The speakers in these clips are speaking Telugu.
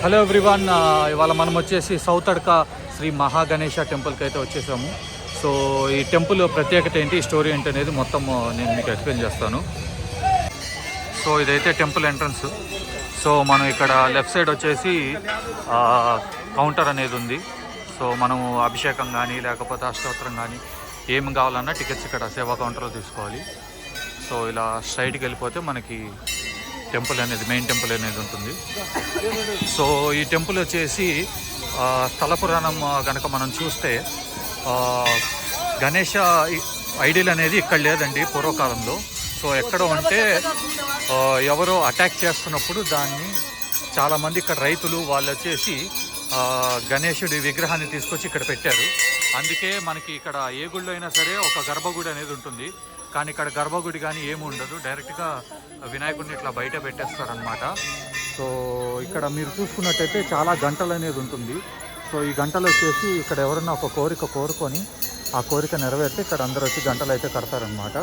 హలో ఎవ్రీవన్, ఇవాళ మనం వచ్చేసి సౌత్ అడ్కా శ్రీ మహాగణేష టెంపుల్కి అయితే వచ్చేసాము. సో ఈ టెంపుల్ ప్రత్యేకత ఏంటి, స్టోరీ ఏంటి అనేది మొత్తం నేను మీకు ఎక్స్ప్లెయిన్ చేస్తాను. సో ఇదైతే టెంపుల్ ఎంట్రన్స్. సో మనం ఇక్కడ లెఫ్ట్ సైడ్ వచ్చేసి కౌంటర్ అనేది ఉంది. సో మనము అభిషేకం కానీ లేకపోతే అష్టోత్తరం కానీ ఏమి కావాలన్నా టికెట్స్ ఇక్కడ సేవా కౌంటర్లో తీసుకోవాలి. సో ఇలా స్ట్రైట్కి వెళ్ళిపోతే మనకి టెంపుల్ అనేది, మెయిన్ టెంపుల్ అనేది ఉంటుంది. సో ఈ టెంపుల్ వచ్చేసి స్థల పురాణం కనుక మనం చూస్తే గణేష ఐడియల్ అనేది ఇక్కడ లేదండి పూర్వకాలంలో. సో ఎక్కడ ఉంటే ఎవరో అటాక్ చేస్తున్నప్పుడు దాన్ని చాలామంది ఇక్కడ రైతులు వాళ్ళు వచ్చేసి గణేశుడి విగ్రహాన్ని తీసుకొచ్చి ఇక్కడ పెట్టారు. అందుకే మనకి ఇక్కడ ఏ గుడిలో అయినా సరే ఒక గర్భగుడి అనేది ఉంటుంది. కానీ ఇక్కడ గర్భగుడి కానీ ఏమి ఉండదు, డైరెక్ట్గా వినాయకుడిని ఇట్లా బయట పెట్టేస్తారనమాట. సో ఇక్కడ మీరు చూసుకున్నట్టయితే చాలా గంటలు అనేది ఉంటుంది. సో ఈ గంటలు వచ్చేసి ఇక్కడ ఎవరన్నా ఒక కోరిక కోరుకొని ఆ కోరిక నెరవేరితే ఇక్కడ అందరూ వచ్చి గంటలు అయితే కడతారనమాట.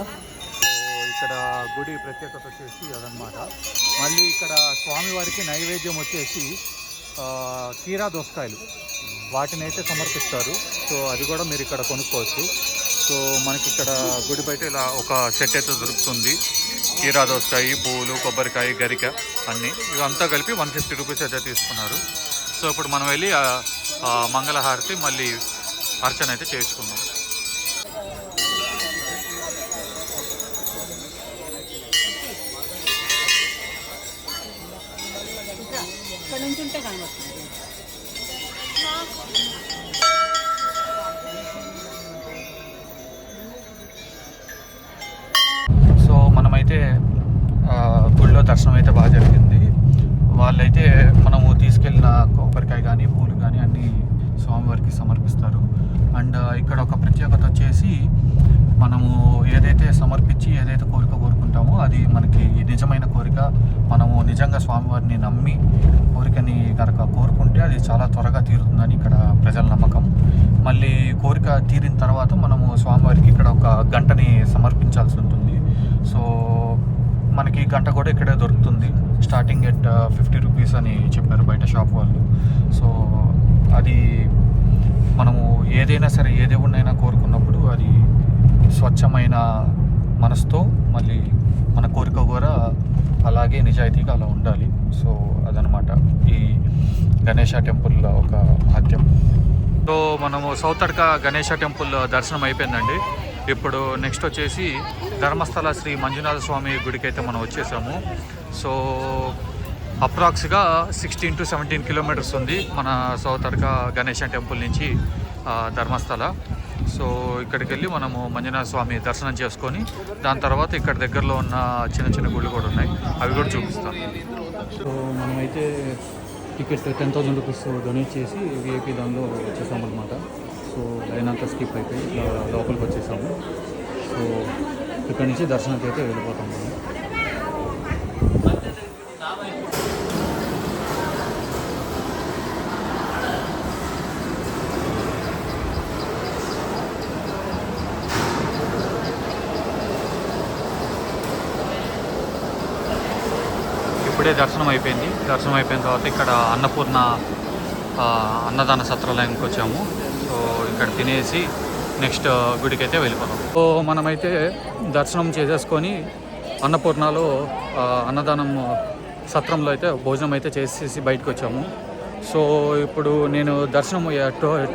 సో ఇక్కడ గుడి ప్రత్యేకత వచ్చేసి అదనమాట. మళ్ళీ ఇక్కడ స్వామివారికి నైవేద్యం వచ్చేసి కీరా దోసకాయలు వాటిని అయితే సమర్పిస్తారు. సో అది కూడా మీరు ఇక్కడ కొనుక్కోవచ్చు. సో మనకి ఇక్కడ గుడి బయట ఇలా ఒక సెట్ అయితే దొరుకుతుంది. కీరా దోసకాయ, పువ్వులు, కొబ్బరికాయ, గరిక అన్నీ ఇవంతా కలిపి 150 రూపీస్ అయితే తీసుకున్నారు. సో ఇప్పుడు మనం వెళ్ళి మంగళహారతి మళ్ళీ అర్చన అయితే చేసుకుందాం. సో మనమైతే గుడిలో దర్శనం అయితే బాగా జరిగింది. వాళ్ళైతే మనము తీసుకెళ్ళిన కొబ్బరికాయ కానీ పూలు కానీ అన్నీ స్వామివారికి సమర్పిస్తారు. అండ్ ఇక్కడ ఒక ప్రత్యేకత వచ్చేసి మనము ఏదైతే సమర్పించి ఏదైతే కోరిక కోరుకుంటామో అది మనకి నిజమైన కోరిక. మనము నిజంగా స్వామివారిని నమ్మి కోరికని కనుక కోరుకుంటే అది చాలా త్వరగా తీరుతుందని ఇక్కడ ప్రజల నమ్మకం. మళ్ళీ కోరిక తీరిన తర్వాత మనము స్వామివారికి ఇక్కడ ఒక గంటని సమర్పించాల్సి ఉంటుంది. సో మనకి గంట కూడా ఇక్కడే దొరుకుతుంది. స్టార్టింగ్ ఎట్ 50 రూపీస్ అని చెప్పారు బయట షాప్ వాళ్ళు. సో అది మనము ఏదైనా సరే ఏ దేవుడినైనా కోరుకున్నప్పుడు అది స్వచ్ఛమైన మనసుతో మళ్ళీ మన కోరిక కూడా అలాగే నిజాయితీగా అలా ఉండాలి. సో అదనమాట ఈ గణేష టెంపుల్ ఒక మహత్యం. సో మనము సౌత్ అడ్కా గణేష టెంపుల్ దర్శనం అయిపోయిందండి. ఇప్పుడు నెక్స్ట్ వచ్చేసి ధర్మస్థల శ్రీ మంజునాథ స్వామి గుడికి అయితే మనం వచ్చేసాము. సో అప్రాక్స్గా 16 to 17 కిలోమీటర్స్ ఉంది మన సౌత్ అడ్కా గణేష టెంపుల్ నుంచి ధర్మస్థల. సో ఇక్కడికి వెళ్ళి మనము మంజునాథ స్వామి దర్శనం చేసుకొని దాని తర్వాత ఇక్కడ దగ్గరలో ఉన్న చిన్న చిన్న గుళ్ళు కూడా ఉన్నాయి, అవి కూడా చూపిస్తాం. సో మనమైతే టికెట్స్ 10,000 రూపీస్ డొనేట్ చేసి విఐపి దానిలో వచ్చేసాము అనమాట. సో లైన్ అంతా స్కిప్ అయిపోయి లోపలికి వచ్చేసాము. సో ఇక్కడ నుంచి దర్శనానికి అయితే వెళ్ళిపోతాము. ఇప్పుడే దర్శనం అయిపోయింది. దర్శనం అయిపోయిన తర్వాత ఇక్కడ అన్నదాన సత్రాలయానికి వచ్చాము. సో ఇక్కడ తినేసి నెక్స్ట్ గుడికి అయితే వెళ్ళిపోతాం. సో మనమైతే దర్శనం చేసేసుకొని అన్నపూర్ణలో అన్నదానం సత్రంలో అయితే భోజనం అయితే చేసేసి బయటకు వచ్చాము. సో ఇప్పుడు నేను దర్శనం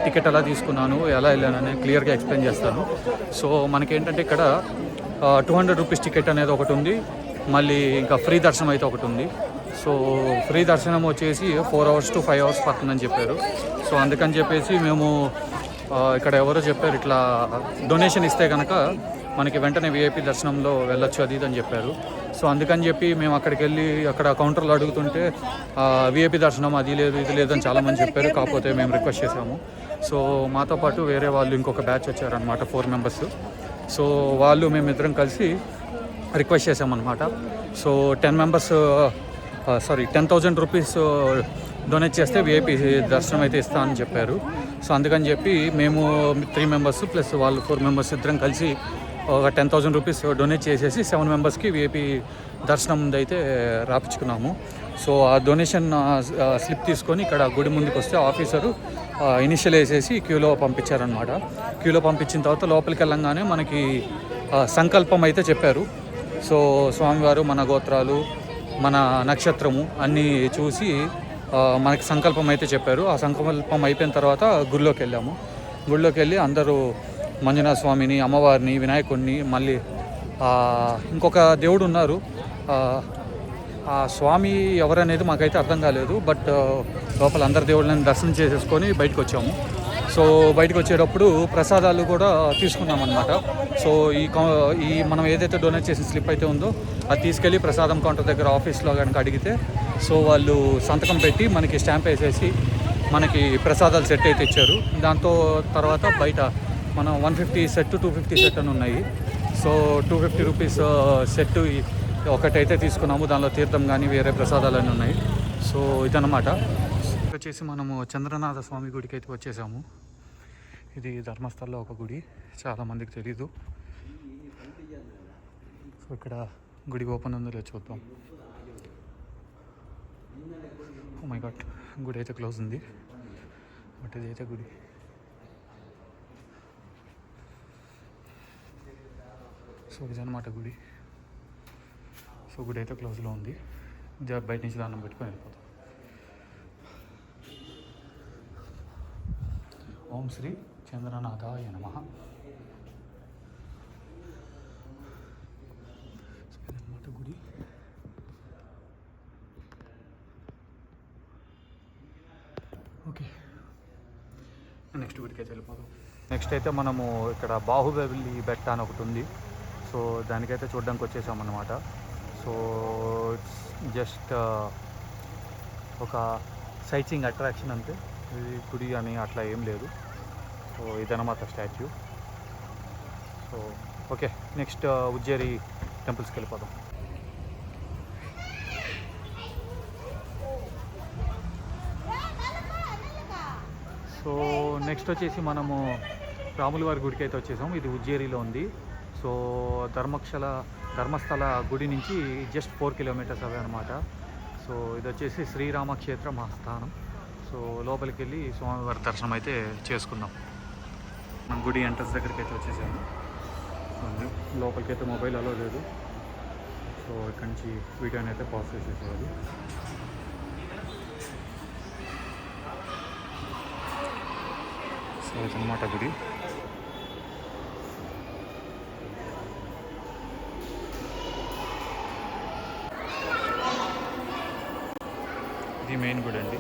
టికెట్ ఎలా తీసుకున్నాను, ఎలా వెళ్ళానని క్లియర్గా ఎక్స్ప్లెయిన్ చేస్తాను. సో మనకేంటంటే ఇక్కడ 200 రూపీస్ టికెట్ అనేది ఒకటి ఉంది, మళ్ళీ ఇంకా ఫ్రీ దర్శనం అయితే ఒకటి ఉంది. సో ఫ్రీ దర్శనం వచ్చేసి 4 hours to 5 hours పడుతుందని చెప్పారు. సో అందుకని చెప్పేసి మేము ఇక్కడ ఎవరో చెప్పారు ఇట్లా డొనేషన్ ఇస్తే కనుక మనకి వెంటనే విఐపి దర్శనంలో వెళ్ళొచ్చు అది ఇది అని చెప్పారు. సో అందుకని చెప్పి మేము అక్కడికి వెళ్ళి అక్కడ కౌంటర్లో అడుగుతుంటే విఐపి దర్శనం అది లేదు ఇది లేదని చాలామంది చెప్పారు. కాకపోతే మేము రిక్వెస్ట్ చేసాము. సో మాతో పాటు వేరే వాళ్ళు ఇంకొక బ్యాచ్ వచ్చారనమాట, 4 members. సో వాళ్ళు మేమిద్దరం కలిసి రిక్వెస్ట్ చేసామన్నమాట. సో 10,000 రూపీస్ డొనేట్ చేస్తే విఐపి దర్శనం అయితే ఇస్తా అని చెప్పారు. సో అందుకని చెప్పి మేము 3 members ప్లస్ వాళ్ళు 4 members ఇద్దరం కలిసి ఒక 10,000 రూపీస్ డొనేట్ చేసేసి 7 members విఐపి దర్శనం అయితే రాపించుకున్నాము. సో ఆ డొనేషన్ స్లిప్ తీసుకొని ఇక్కడ గుడి ముందుకు వస్తే ఆఫీసరు ఇనిషియల్ వేసేసి క్యూలో పంపించారనమాట. క్యూలో పంపించిన తర్వాత లోపలికి వెళ్ళంగానే మనకి సంకల్పం అయితే చెప్పారు. సో స్వామివారు మన గోత్రాలు, మన నక్షత్రము అన్నీ చూసి మనకి సంకల్పం అయితే చెప్పారు. ఆ సంకల్పం అయిపోయిన తర్వాత గుడిలోకి వెళ్ళాము. గుడిలోకి వెళ్ళి అందరూ మంజునాథ స్వామిని, అమ్మవారిని, వినాయకుడిని, మళ్ళీ ఇంకొక దేవుడు ఉన్నారు, ఆ స్వామి ఎవరనేది మాకైతే అర్థం కాలేదు. బట్ లోపల అందరి దేవుళ్ళని దర్శనం చేసేసుకొని బయటకు వచ్చాము. సో బయటకు వచ్చేటప్పుడు ప్రసాదాలు కూడా తీసుకున్నాం అనమాట. సో ఈ మనం ఏదైతే డొనేట్ చేసిన స్లిప్ అయితే ఉందో అది తీసుకెళ్ళి ప్రసాదం కౌంటర్ దగ్గర ఆఫీస్లో కనుక అడిగితే సో వాళ్ళు సంతకం పెట్టి మనకి స్టాంప్ వేసేసి మనకి ప్రసాదాలు సెట్ అయితే ఇచ్చారు. దాంతో తర్వాత బయట మనం 150 సెట్, 250 సెట్ అని ఉన్నాయి. సో 250 రూపీస్ సెట్ ఒకటైతే తీసుకున్నాము. దానిలో తీర్థం కానీ వేరే ప్రసాదాలు అన్నీ ఉన్నాయి. సో ఇదన్నమాట. వచ్చేసి మనము చంద్రనాథ స్వామి గుడికి అయితే వచ్చేసాము. ఇది ధర్మస్థలంలో ఒక గుడి, చాలామందికి తెలీదు. సో ఇక్కడ గుడి ఓపెన్ ఉందో లేదో చూద్దాం. ఓ మై గాడ్, గుడి అయితే క్లోజ్ ఉంది. బట్ ఇది అయితే గుడి. సో ఇదన్నమాట గుడి. సో గుడి అయితే క్లోజ్లో ఉంది. బయట నుంచి దాన్ని పెట్టుకొని వెళ్ళిపోతాం. ఓం శ్రీ చంద్రనాథాయ నమః. ఇదన్నమాట గుడి. ఓకే, నెక్స్ట్ గుడికి అయితే వెళ్ళిపోదాం. నెక్స్ట్ అయితే మనము ఇక్కడ బాహుబలి బెట్ట అని ఒకటి ఉంది. సో దానికైతే చూడడానికి వచ్చేసామన్నమాట. సో ఇట్స్ జస్ట్ ఒక సైటింగ్ అట్రాక్షన్ అంతే. ఇది గుడి అని అట్లా ఏం లేదు. సో ఇదన్నమాట స్టాచ్యూ. సో ఓకే, నెక్స్ట్ ఉజ్జేరి టెంపుల్స్కి వెళ్ళిపోదాం. సో నెక్స్ట్ వచ్చేసి మనము రాముల వారి గుడికి అయితే వచ్చేసాము. ఇది ఉజ్జేరిలో ఉంది. సో ధర్మస్థల గుడి నుంచి జస్ట్ 4 కిలోమీటర్స్ అవే అనమాట. సో ఇది వచ్చేసి శ్రీరామక్షేత్ర మహాస్థానం. సో లోపలికి వెళ్ళి స్వామివారి దర్శనం అయితే చేసుకుందాం. మనం గుడి ఎంట్రన్స్ దగ్గరికి అయితే వచ్చేసాము. లోపలికి అయితే మొబైల్ అలో లేదు. సో ఇక్కడి నుంచి వీడియోని అయితే పాజ్ చేసేసేయాలి. సో ఇదన్నమాట గుడి. ఇది మెయిన్ గుడి అండి.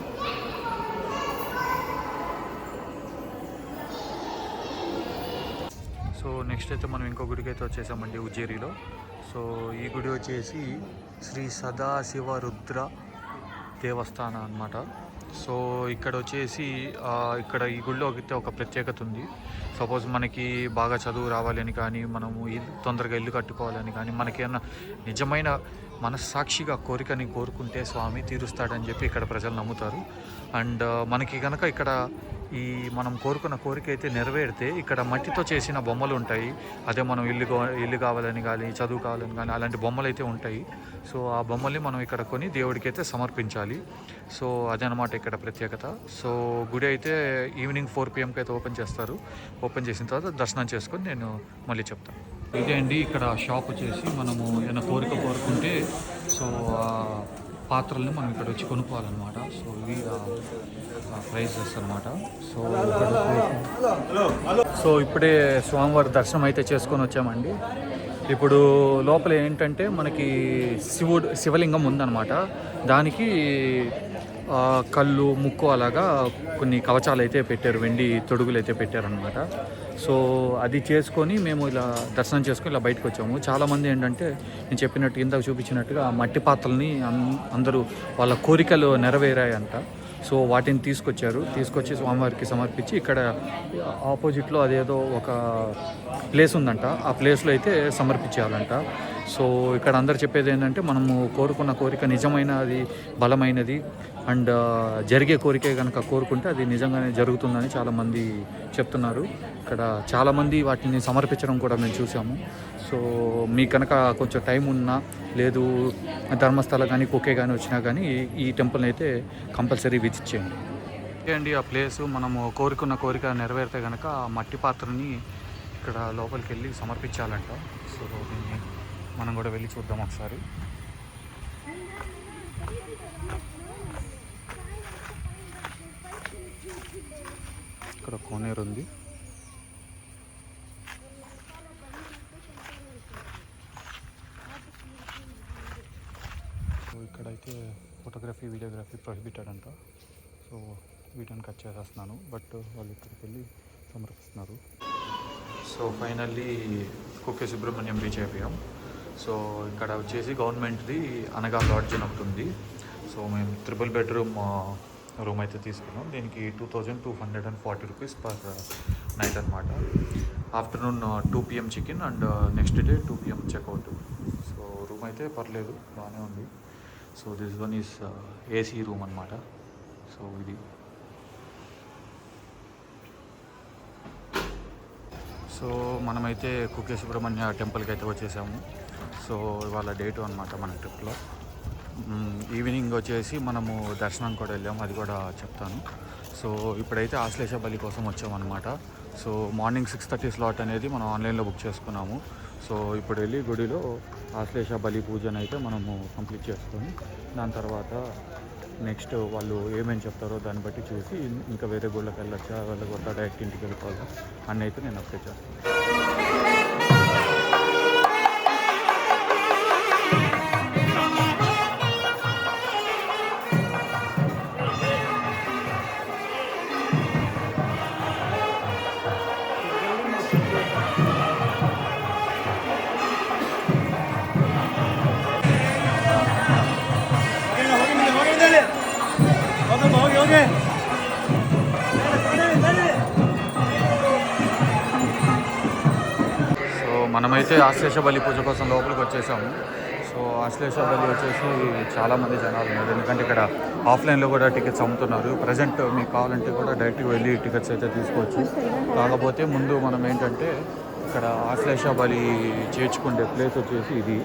సో నెక్స్ట్ అయితే మనం ఇంకో గుడికి అయితే వచ్చేసామండి ఉజ్జేరిలో. సో ఈ గుడి వచ్చేసి శ్రీ సదాశివ రుద్ర దేవస్థానం అన్నమాట. సో ఇక్కడ వచ్చేసి ఇక్కడ ఈ గుడిలో ఒక ప్రత్యేకత ఉంది. సపోజ్ మనకి బాగా చదువు రావాలని కానీ, మనము తొందరగా ఇల్లు కట్టుకోవాలని కానీ, మనకి ఏమన్నా నిజమైన మనస్సాక్షిగా కోరికని కోరుకుంటే స్వామి తీరుస్తాడని చెప్పి ఇక్కడ ప్రజలు నమ్ముతారు. అండ్ మనకి కనుక ఇక్కడ మనం కోరుకున్న కోరిక అయితే నెరవేరితే ఇక్కడ మట్టితో చేసిన బొమ్మలు ఉంటాయి. అదే మనం ఇల్లు కావాలని కానీ, చదువు కావాలని కానీ అలాంటి బొమ్మలు అయితే ఉంటాయి. సో ఆ బొమ్మల్ని మనం ఇక్కడ కొని దేవుడికి అయితే సమర్పించాలి. సో అదనమాట ఇక్కడ ప్రత్యేకత. సో గుడి అయితే ఈవినింగ్ 4 PM అయితే ఓపెన్ చేస్తారు. ఓపెన్ చేసిన తర్వాత దర్శనం చేసుకొని నేను మళ్ళీ చెప్తాను. ఇదే అండి ఇక్కడ షాప్ వచ్చేసి మనము ఏమైనా కోరిక కోరుకుంటే సో పాత్రల్ని మనం ఇక్కడ వచ్చి కొనుక్కోవాలన్నమాట. సో ఇవి ప్రైజెస్ అనమాట. సో ఇప్పుడే స్వామివారి దర్శనం అయితే చేసుకొని వచ్చామండి. ఇప్పుడు లోపల ఏంటంటే మనకి శివలింగం ఉందన్నమాట. దానికి కళ్ళు, ముక్కు అలాగా కొన్ని కవచాలు అయితే పెట్టారు, వెండి తొడుగులు అయితే పెట్టారనమాట. సో అది చేసుకొని మేము ఇలా దర్శనం చేసుకొని ఇలా బయటకు వచ్చాము. చాలామంది ఏంటంటే నేను చెప్పినట్టు ఇందాక చూపించినట్టుగా మట్టి పాత్రల్ని అందరూ వాళ్ళ కోరికలు నెరవేరాయంట. సో వాటిని తీసుకొచ్చి స్వామివారికి సమర్పించి ఇక్కడ ఆపోజిట్లో అదేదో ఒక ప్లేస్ ఉందంట. ఆ ప్లేస్లో అయితే సమర్పించేయాలంట. సో ఇక్కడ అందరు చెప్పేది ఏంటంటే మనము కోరుకున్న కోరిక నిజమైనది, బలమైనది అండ్ జరిగే కోరికే కనుక కోరుకుంటే అది నిజంగానే జరుగుతుందని చాలామంది చెప్తున్నారు. ఇక్కడ చాలామంది వాటిని సమర్పించడం కూడా మేము చూసాము. సో మీకు కనుక కొంచెం టైం ఉన్నా, లేదు ధర్మస్థల కానీ కుకే కానీ వచ్చినా కానీ ఈ టెంపుల్ని అయితే కంపల్సరీ విజిట్ చేయండి. అండి ఆ ప్లేసు మనము కోరుకున్న కోరిక నెరవేరితే కనుక ఆ మట్టి పాత్రని ఇక్కడ లోపలికి వెళ్ళి సమర్పించాలంట. సో దీన్ని మనం కూడా వెళ్ళి చూద్దాం ఒకసారి. ఇక్కడ కోనేరు ఉంది. సో ఇక్కడైతే ఫోటోగ్రఫీ, వీడియోగ్రఫీ ప్రొహిబిటెడ్ అంట. సో వీటిని కట్ చేసేస్తున్నాను, బట్ వాళ్ళు ఇక్కడికి వెళ్ళి సమర్పిస్తున్నారు. సో ఫైనల్లీ కుక్కే సుబ్రహ్మణ్యం రీచ్ అయిపోయాం. సో ఇక్కడ వచ్చేసి గవర్నమెంట్ది అనగా లాడ్జ్ అని ఒకటి ఉంది. సో మేము 3 బెడ్రూమ్ రూమ్ అయితే తీసుకున్నాం. దీనికి 2240 రూపీస్ పర్ నైట్ అనమాట. Afternoon 2 PM check in and next day 2 PM checkout. So room అయితే పర్లేదు, బాగానే ఉంది. So this one is AC room అనమాట. సో ఇది సో మనమైతే కుక్కే సుబ్రహ్మణ్య టెంపుల్కి అయితే వచ్చేసాము. సో ఇవాళ డే 2 అనమాట మన ట్రిప్లో. ఈవినింగ్ వచ్చేసి మనము దర్శనం కూడా వెళ్ళాము, అది కూడా చెప్తాను. సో ఇప్పుడైతే ఆశ్లేష బలి కోసం వచ్చామన్నమాట. సో మార్నింగ్ 6:30 స్లాట్ అనేది మనం ఆన్లైన్లో బుక్ చేసుకున్నాము. సో ఇప్పుడు వెళ్ళి గుడిలో ఆశ్లేష బలి పూజను అయితే మనము కంప్లీట్ చేసుకొని దాని తర్వాత నెక్స్ట్ వాళ్ళు ఏమేమి చెప్తారో దాన్ని బట్టి చూసి ఇంకా వేరే గుళ్ళకి వెళ్ళొచ్చా, వెళ్ళకూడదా, డైరెక్ట్ ఇంటికి వెళ్ళిపోవాలా అని అయితే నేను అప్డేట్ చేస్తాను. సో మనమైతే ఆశ్లేష బలి పూజ కోసం లోపలికి వచ్చేసాము. సో ఆశ్లేష బలి వచ్చేసి చాలామంది జనాలు ఉన్నారు, ఎందుకంటే ఇక్కడ ఆఫ్లైన్లో కూడా టికెట్స్ అమ్ముతున్నారు. ప్రజెంట్ మీకు కావాలంటే కూడా డైరెక్ట్గా వెళ్ళి టికెట్స్ అయితే తీసుకోవచ్చు. కాకపోతే ముందు మనం ఏంటంటే ఇక్కడ ఆశ్లేష బలి చేర్చుకునే ప్లేస్ వచ్చేసి ఇది.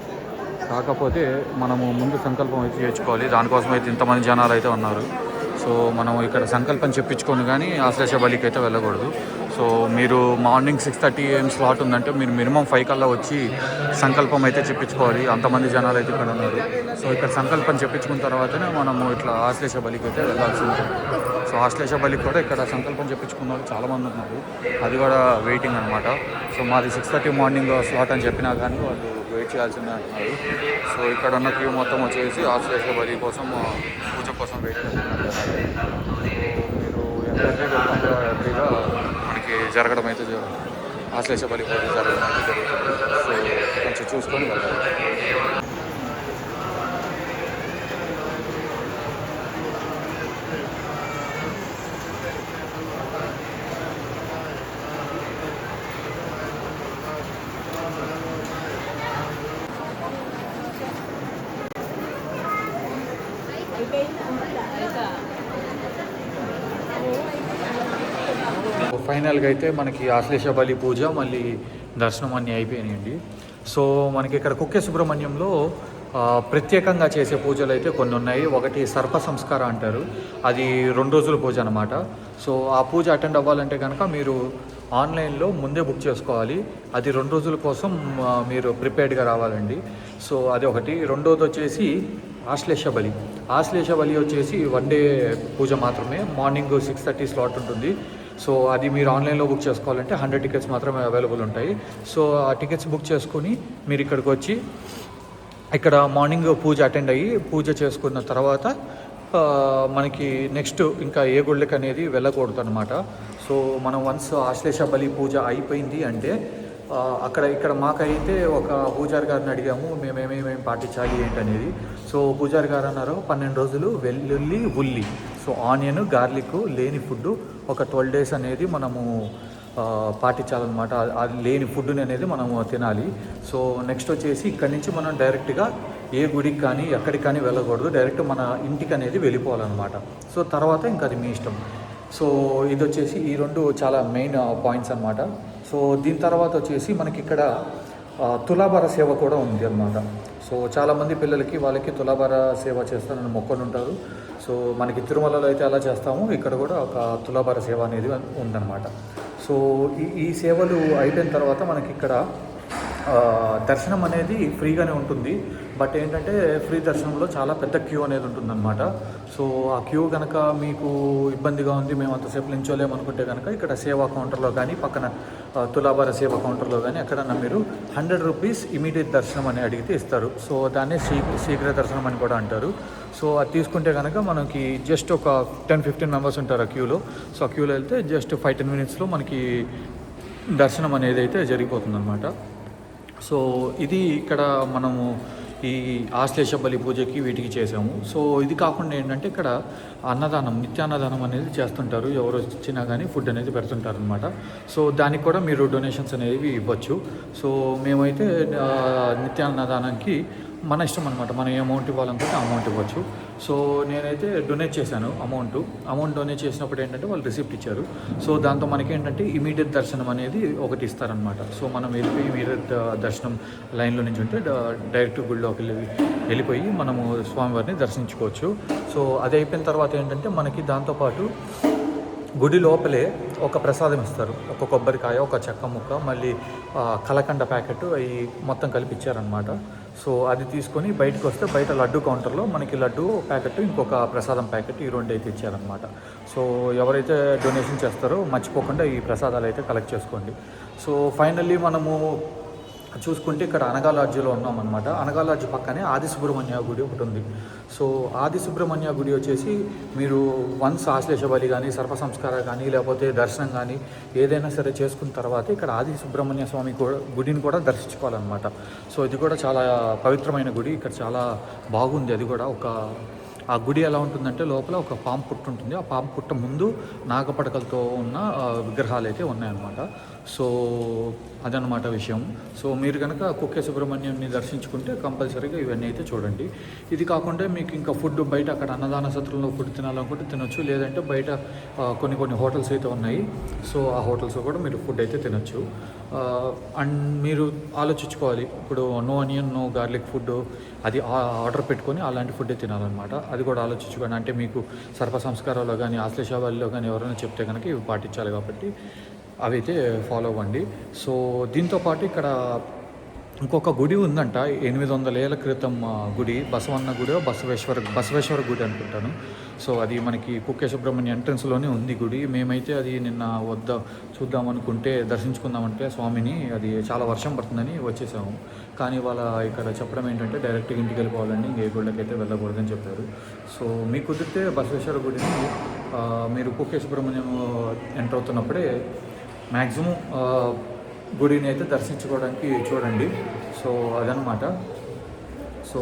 కాకపోతే మనము ముందు సంకల్పం అయితే చేర్చుకోవాలి. దానికోసం అయితే ఇంతమంది జనాలు అయితే ఉన్నారు. సో మనం ఇక్కడ సంకల్పం చెప్పించుకొని కానీ ఆశ్లేష బలికి అయితే వెళ్ళకూడదు. సో మీరు మార్నింగ్ 6:30 AM స్లాట్ ఉందంటే మీరు మినిమం 5 కల్లా వచ్చి సంకల్పం అయితే చెప్పించుకోవాలి. అంతమంది జనాలు అయితే ఇక్కడ ఉన్నారు. సో ఇక్కడ సంకల్పం చెప్పించుకున్న తర్వాతనే మనము ఇట్లా ఆశ్లేష బలికి అయితే వెళ్ళాల్సి ఉంటుంది. సో ఆశ్లేష బలికి కూడా ఇక్కడ సంకల్పం చెప్పించుకున్న వాళ్ళు చాలామంది ఉన్నారు, అది కూడా వెయిటింగ్ అనమాట. సో మాది 6:30 మార్నింగ్ స్లాట్ అని చెప్పినా కానీ వాళ్ళు వెయిట్ చేయాల్సిందే అంటున్నారు. సో ఇక్కడ ఉన్న క్యూ మొత్తం వచ్చేసి ఆశ్లేష బలి కోసం పూజ కోసం వెయిట్ చేస్తున్నారు. మీరు ఎంతైతే హ్యాపీగా మనకి జరగడం అయితే ఆశ్లేష బలి పూజ జరగడం అయితే జరుగుతుంది. సో కొంచెం చూసుకొని వెళ్ళాలి. ఫైనల్గా అయితే మనకి ఆశ్లేష బలి పూజ మళ్ళీ దర్శనం అన్నీ అయిపోయినాయండి. సో మనకి ఇక్కడ కుక్కే సుబ్రహ్మణ్యంలో ప్రత్యేకంగా చేసే పూజలు అయితే కొన్ని ఉన్నాయి. ఒకటి సర్ప సంస్కారం అంటారు, అది 2 రోజుల పూజ అనమాట. సో ఆ పూజ అటెండ్ అవ్వాలంటే కనుక మీరు ఆన్లైన్లో ముందే బుక్ చేసుకోవాలి. అది 2 రోజుల కోసం మీరు ప్రిపేర్డ్గా రావాలండి. సో అది ఒకటి. రెండోది వచ్చేసి ఆశ్లేష బలి. ఆశ్లేష బలి వచ్చేసి 1 డే పూజ మాత్రమే. మార్నింగ్ 6:30 స్లాట్ ఉంటుంది. సో అది మీరు ఆన్లైన్లో బుక్ చేసుకోవాలంటే 100 టికెట్స్ మాత్రమే అవైలబుల్ ఉంటాయి. సో ఆ టికెట్స్ బుక్ చేసుకొని మీరు ఇక్కడికి వచ్చి ఇక్కడ మార్నింగ్ పూజ అటెండ్ అయ్యి పూజ చేసుకున్న తర్వాత మనకి నెక్స్ట్ ఇంకా ఏ గుళ్ళకి అనేది వెళ్ళకూడదు అనమాట. సో మనం వన్స్ ఆశ్లేష బలి పూజ అయిపోయింది అంటే ఇక్కడ మాకైతే ఒక పూజారి గారిని అడిగాము మేమేమేమి పాటించాలి ఏంటనేది. సో పూజారి గారు అన్నారు 12 రోజులు వెల్లుల్లి ఉల్లి, సో ఆనియన్ గార్లిక్ లేని ఫుడ్ ఒక 12 days అనేది మనము పాటించాలన్నమాట. అది లేని ఫుడ్ని అనేది మనం తినాలి. సో నెక్స్ట్ వచ్చేసి ఇక్కడి నుంచి మనం డైరెక్ట్గా ఏ గుడికి కానీ ఎక్కడికి కానీ వెళ్ళకూడదు, డైరెక్ట్ మన ఇంటికి అనేది వెళ్ళిపోవాలన్నమాట. సో తర్వాత ఇంకా అది మీ ఇష్టం. సో ఇది వచ్చేసి ఈ రెండు చాలా మెయిన్ పాయింట్స్ అన్నమాట. సో దీని తర్వాత వచ్చేసి మనకి ఇక్కడ తులాభార సేవ కూడా ఉంది అన్నమాట. సో చాలామంది పిల్లలకి వాళ్ళకి తులాభార సేవ చేస్తానని మొక్కలు ఉంటారు. సో మనకి తిరుమలలో అయితే అలా చేస్తాము, ఇక్కడ కూడా ఒక తులాభార సేవ అనేది ఉందన్నమాట. సో ఈ సేవలు అయిపోయిన తర్వాత మనకి ఇక్కడ దర్శనం అనేది ఫ్రీగానే ఉంటుంది. బట్ ఏంటంటే ఫ్రీ దర్శనంలో చాలా పెద్ద క్యూ అనేది ఉంటుందన్నమాట. సో ఆ క్యూ కనుక మీకు ఇబ్బందిగా ఉంది, మేము అంతసేపు నించోలేమనుకుంటే కనుక ఇక్కడ సేవా కౌంటర్లో కానీ పక్కన తులాభార సేవా కౌంటర్లో కానీ ఎక్కడన్నా మీరు 100 రూపీస్ ఇమీడియట్ దర్శనం అని అడిగితే ఇస్తారు. సో దాన్నే శీఘ్ర దర్శనం అని కూడా అంటారు. సో అది తీసుకుంటే కనుక మనకి జస్ట్ ఒక 10-15 మెంబర్స్ ఉంటారు ఆ క్యూలో. సో ఆ క్యూలో వెళ్తే జస్ట్ 5-10 మినిట్స్లో మనకి దర్శనం అనేది అయితే జరిగిపోతుందన్నమాట. సో ఇది ఇక్కడ మనము ఈ ఆశ్లేష బలి పూజకి వీటికి చేసాము. సో ఇది కాకుండా ఏంటంటే ఇక్కడ అన్నదానం, నిత్యాన్నదానం అనేది చేస్తుంటారు. ఎవరు వచ్చినా కానీ ఫుడ్ అనేది పెడుతుంటారు అనమాట. సో దానికి కూడా మీరు డొనేషన్స్ అనేవి ఇవ్వచ్చు. సో మేమైతే నిత్యాన్నదానానికి మన ఇష్టం అనమాట, మనం ఏ అమౌంట్ ఇవ్వాలనుకుంటే అమౌంట్ ఇవ్వచ్చు. సో నేనైతే డొనేట్ చేశాను అమౌంట్ డొనేట్ చేసినప్పుడు ఏంటంటే వాళ్ళు రిసిప్ట్ ఇచ్చారు. సో దాంతో మనకి ఏంటంటే ఇమీడియట్ దర్శనం అనేది ఒకటి ఇస్తారనమాట. సో మనం వెళ్ళిపోయి ఇమీడియట్ దర్శనం లైన్లో నుంచి ఉంటే డైరెక్ట్ గుడిలోకి వెళ్ళిపోయి మనము స్వామివారిని దర్శించుకోవచ్చు. సో అది అయిపోయిన తర్వాత ఏంటంటే మనకి దాంతోపాటు గుడి లోపలే ఒక ప్రసాదం ఇస్తారు. ఒక కొబ్బరికాయ, ఒక చెక్క ముక్క, మళ్ళీ కలకండ ప్యాకెట్ అవి మొత్తం కలిపి ఇచ్చారనమాట. సో అది తీసుకొని బయటకు వస్తే బయట లడ్డు కౌంటర్లో మనకి లడ్డు ప్యాకెట్, ఇంకొక ప్రసాదం ప్యాకెట్, ఈ రెండు అయితే ఇచ్చారనమాట. సో ఎవరైతే డొనేషన్ చేస్తారో మర్చిపోకుండా ఈ ప్రసాదాలు అయితే కలెక్ట్ చేసుకోండి. సో ఫైనల్లీ మనము చూసుకుంటే ఇక్కడ అనగా లాడ్జిలో ఉన్నామన్నమాట. అనగా లాడ్జి పక్కనే ఆది సుబ్రహ్మణ్య గుడి ఒకటి ఉంది. సో ఆది సుబ్రహ్మణ్య గుడి వచ్చేసి మీరు వన్స్ ఆశ్లేష బలి కానీ, సర్ప సంస్కారం కానీ, లేకపోతే దర్శనం కానీ ఏదైనా సరే చేసుకున్న తర్వాత ఇక్కడ ఆది సుబ్రహ్మణ్య స్వామి గుడిని కూడా దర్శించుకోవాలన్నమాట. సో ఇది కూడా చాలా పవిత్రమైన గుడి. ఇక్కడ చాలా బాగుంది. అది కూడా ఆ గుడి ఎలా ఉంటుందంటే లోపల ఒక పాము పుట్ట ఉంటుంది. ఆ పాము పుట్ట ముందు నాగపడకలతో ఉన్న విగ్రహాలు అయితే ఉన్నాయన్నమాట. సో అదనమాట విషయం. సో మీరు కనుక కుక్కే సుబ్రహ్మణ్యంని దర్శించుకుంటే కంపల్సరీగా ఇవన్నీ అయితే చూడండి. ఇది కాకుండా మీకు ఇంకా ఫుడ్ బయట అక్కడ అన్నదాన సత్రంలో ఫుడ్ తినాలనుకుంటే తినొచ్చు, లేదంటే బయట కొన్ని హోటల్స్ అయితే ఉన్నాయి. సో ఆ హోటల్స్లో కూడా మీరు ఫుడ్ అయితే తినొచ్చు. అండ్ మీరు ఆలోచించుకోవాలి, ఇప్పుడు no onion no garlic food అది ఆర్డర్ పెట్టుకొని అలాంటి ఫుడ్డే తినాలన్నమాట. అది కూడా ఆలోచించుకోండి. అంటే మీకు సర్ప సంస్కారాల్లో కానీ ఆశ్లేషావళిలో కానీ ఎవరైనా చెప్తే కనుక ఇవి పాటించాలి కాబట్టి అవి అయితే ఫాలో అవ్వండి. సో దీంతోపాటు ఇక్కడ ఇంకొక గుడి ఉందంట, 800 ఏళ్ల క్రితం గుడి, బసవన్న గుడి, బసవేశ్వర గుడి అనుకుంటాను. సో అది మనకి కుక్కే సుబ్రహ్మణ్య ఎంట్రన్స్లోనే ఉంది గుడి. మేమైతే అది నిన్న చూద్దామనుకుంటే దర్శించుకుందామంటే స్వామిని, అది చాలా వర్షం పడుతుందని వచ్చేసాము. కానీ వాళ్ళ ఇక్కడ చెప్పడం ఏంటంటే డైరెక్ట్గా ఇంటికి వెళ్ళిపోవాలండి, ఇంకే గుళ్ళకైతే వెళ్ళకూడదని చెప్పారు. సో మీకు కుదిరితే బసవేశ్వర గుడిని మీరు కుక్కే సుబ్రహ్మణ్యం ఎంటర్ అవుతున్నప్పుడే మ్యాక్సిమం గుడిని అయితే దర్శించుకోవడానికి చూడండి. సో అదనమాట. సో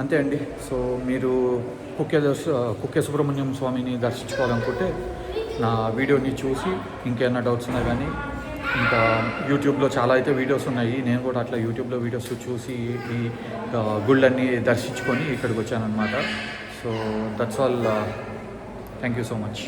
అంతే అండి. సో మీరు కుక్కే సుబ్రహ్మణ్యం స్వామిని దర్శించుకోవాలనుకుంటే నా వీడియోని చూసి ఇంకేమైనా డౌట్స్ ఉన్నా కానీ, ఇంకా యూట్యూబ్లో చాలా అయితే వీడియోస్ ఉన్నాయి. నేను కూడా అట్లా యూట్యూబ్లో వీడియోస్ చూసి ఈ గుళ్ళన్నీ దర్శించుకొని ఇక్కడికి వచ్చానమాట. So that's all. Thank you so much.